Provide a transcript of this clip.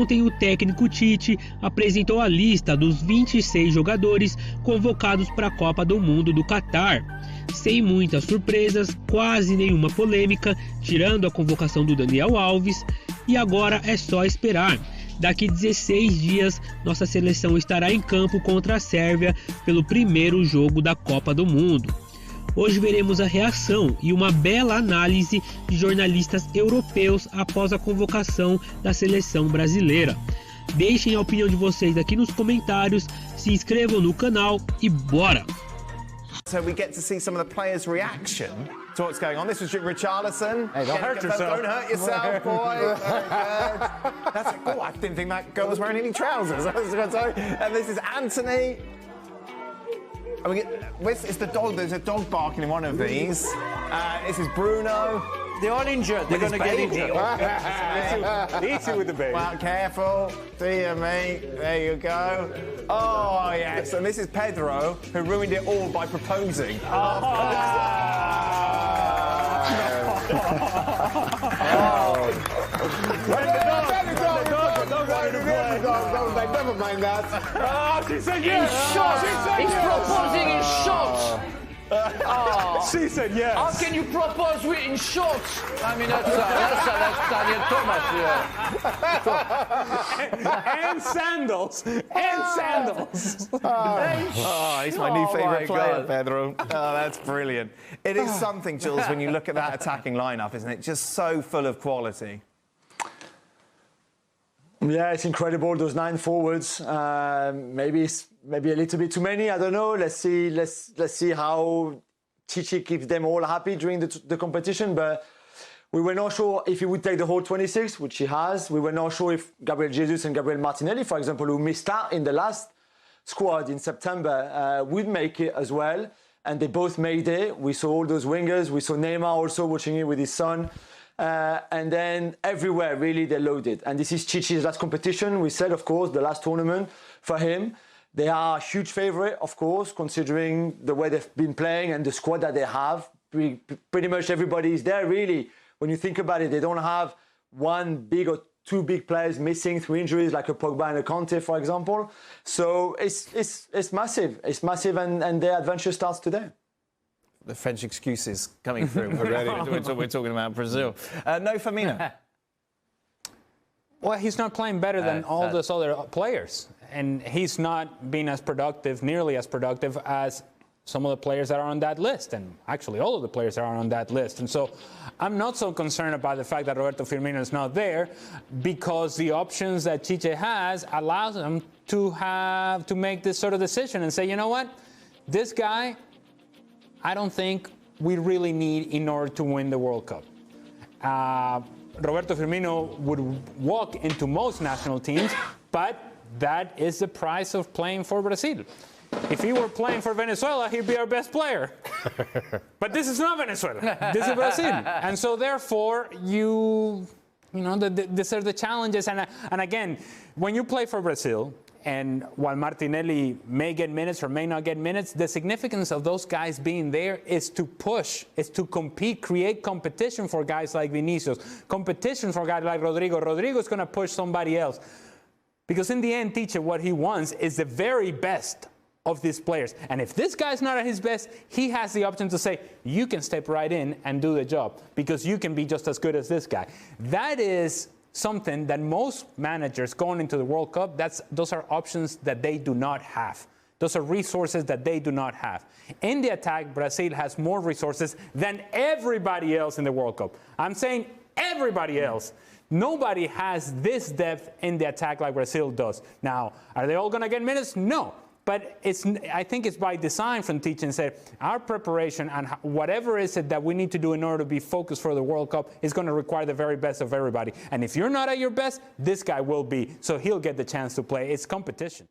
Ontem, o técnico Tite apresentou a lista dos 26 jogadores convocados para a Copa do Mundo do Catar. Sem muitas surpresas, quase nenhuma polêmica, tirando a convocação do Daniel Alves, e agora é só esperar. Daqui 16 dias, nossa seleção estará em campo contra a Sérvia pelo primeiro jogo da Copa do Mundo. Hoje veremos a reação e uma bela análise de jornalistas europeus após a convocação da Seleção Brasileira. Deixem a opinião de vocês aqui nos comentários, se inscrevam no canal e bora! So we get to see some of the players' reaction to what's going on. This was Richarlison. Hey, don't hurt yourself. Don't hurt yourself, boy. Very good. That's it. Oh, I didn't think that girl was wearing any trousers. And this is Anthony. It's the dog. There's a dog barking in one of these. This is Bruno. They're all injured. They're going to get injured. Easy with the baby. Well, careful. Dear me. There you go. Oh, yes. And this is Pedro, who ruined it all by proposing. Never mind that. Oh, she said yes. In short, he's proposing in short. She said yes. How can you propose in shorts? I mean, that's Daniel Thomas. And sandals. And sandals. Oh, he's my new favourite player, Pedro. Oh, that's brilliant. It is something, Jules, when you look at that attacking lineup, isn't it? Just so full of quality. Yeah, it's incredible, those 9 forwards. Maybe a little bit too many, I don't know. Let's see how Tite keeps them all happy during the competition. But we were not sure if he would take the whole 26, which he has. We were not sure if Gabriel Jesus and Gabriel Martinelli, for example, who missed out in the last squad in September, would make it as well. And they both made it. We saw all those wingers. We saw Neymar also watching it with his son. And then everywhere, really, they loaded. And this is Tite's last competition. We said, of course, the last tournament for him. They are a huge favourite, of course, considering the way they've been playing and the squad that they have. Pretty much everybody is there, really. When you think about it, they don't have one big or two big players missing through injuries, like a Pogba and a Conte, for example. So it's massive. It's massive, and their adventure starts today. The French excuses coming through already. We're talking about Brazil. No, Firmino. Well, he's not playing better than all those other players. And he's not being as productive, nearly as productive as some of the players that are on that list. And actually, all of the players that are on that list. And so I'm not so concerned about the fact that Roberto Firmino is not there, because the options that Tite has allows him to make this sort of decision and say, you know what, this guy, I don't think we really need in order to win the World Cup. Roberto Firmino would walk into most national teams, but that is the price of playing for Brazil. If he were playing for Venezuela, he'd be our best player. But this is not Venezuela. This is Brazil. And so therefore, you know, these are the challenges. And again, when you play for Brazil, and while Martinelli may get minutes or may not get minutes, the significance of those guys being there is to push, is to compete, create competition for guys like Vinicius, competition for guys like Rodrigo. Rodrigo's going to push somebody else. Because in the end, Tite, what he wants is the very best of these players. And if this guy's not at his best, he has the option to say, you can step right in and do the job, because you can be just as good as this guy. That is something that most managers going into the World Cup, those are options that they do not have. Those are resources that they do not have. In the attack, Brazil has more resources than everybody else in the World Cup. I'm saying everybody else. Nobody has this depth in the attack like Brazil does. Now, are they all going to get minutes? No. But I think it's by design from Tite and say our preparation and whatever is it that we need to do in order to be focused for the World Cup is going to require the very best of everybody. And if you're not at your best, this guy will be. So he'll get the chance to play. It's competition.